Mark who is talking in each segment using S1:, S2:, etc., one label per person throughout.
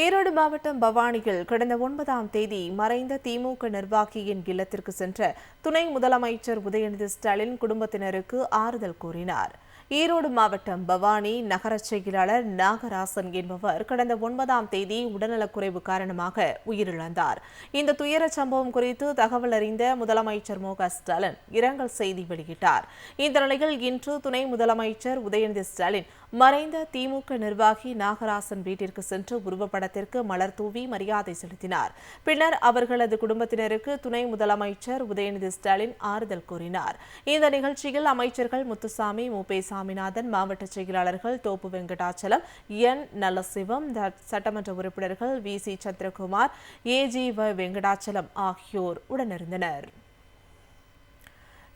S1: ஈரோடு மாவட்டம் பவானியில் கடந்த 9ஆம் தேதி மறைந்த திமுக நிர்வாகியின் இல்லத்திற்கு சென்ற துணை முதலமைச்சர் உதயநிதி ஸ்டாலின் குடும்பத்தினருக்கு ஆறுதல் கூறினார். ஈரோடு மாவட்டம் பவானி நகர செயலாளர் நாகராசன் என்பவர் கடந்த 9ஆம் தேதி உடல்நலக்குறைவு காரணமாக உயிரிழந்தார். இந்த துயர சம்பவம் குறித்து தகவல் அறிந்த முதலமைச்சர் மு.க.ஸ்டாலின் இரங்கல் செய்தி வெளியிட்டார். இந்த நிலையில் இன்று துணை முதலமைச்சர் உதயநிதி ஸ்டாலின் மறைந்த திமுக நிர்வாகி நாகராசன் வீட்டிற்கு சென்று உருவப்படத்திற்கு மலர் தூவி மரியாதை செலுத்தினார். பின்னர் அவர்களது குடும்பத்தினருக்கு துணை முதலமைச்சர் உதயநிதி ஸ்டாலின் ஆறுதல் கூறினார். இந்த நிகழ்ச்சியில் அமைச்சர்கள் முத்துசாமி, மு.பே. சாமிநாதன், மாவட்ட செயலாளர்கள் தோப்பு வெங்கடாச்சலம், என். நல்லசிவம், சட்டமன்ற உறுப்பினர்கள் வி.சி. சந்திரகுமார், ஏ.ஜி.வ. வெங்கடாச்சலம் ஆகியோர் உடனிருந்தனர்.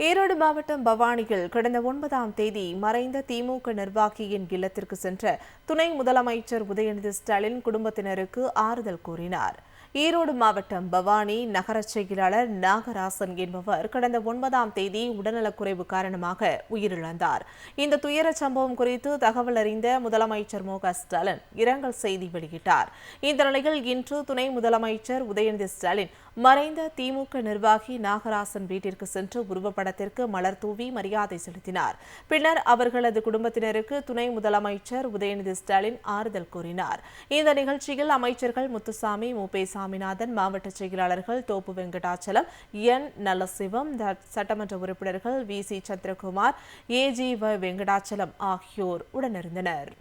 S1: ஈரோடு மாவட்டம் பவானியில் கடந்த 9ஆம் தேதி மறைந்த திமுக நிர்வாகியின் இல்லத்திற்கு சென்ற துணை முதலமைச்சர் உதயநிதி ஸ்டாலின் குடும்பத்தினருக்கு ஆறுதல் கூறினார். ஈரோடு மாவட்டம் பவானி நகர செயலாளர் நாகராசன் என்பவர் கடந்த 9ஆம் தேதி உடல்நலக்குறைவு காரணமாக உயிரிழந்தார். இந்த துயர சம்பவம் குறித்து தகவல் அறிந்த முதலமைச்சர் மு.க.ஸ்டாலின் இரங்கல் செய்தி வெளியிட்டார். இந்த நிலையில் இன்று துணை முதலமைச்சர் உதயநிதி ஸ்டாலின் மறைந்த திமுக நிர்வாகி நாகராசன் வீட்டிற்கு சென்று உருவப்படத்திற்கு மலர் தூவி மரியாதை செலுத்தினார். பின்னர் அவர்களது குடும்பத்தினருக்கு துணை முதலமைச்சர் உதயநிதி ஸ்டாலின் ஆறுதல் கூறினார். இந்த நிகழ்ச்சியில் அமைச்சர்கள் முத்துசாமி, மு.பே. சாமிநாதன், மாவட்ட செயலாளர்கள் தோப்பு வெங்கடாச்சலம், என். நல்லசிவம், சட்டமன்ற உறுப்பினர்கள் வி.சி. சந்திரகுமார், ஏ.ஜி.வ. வெங்கடாச்சலம் ஆகியோர் உடனிருந்தனர்.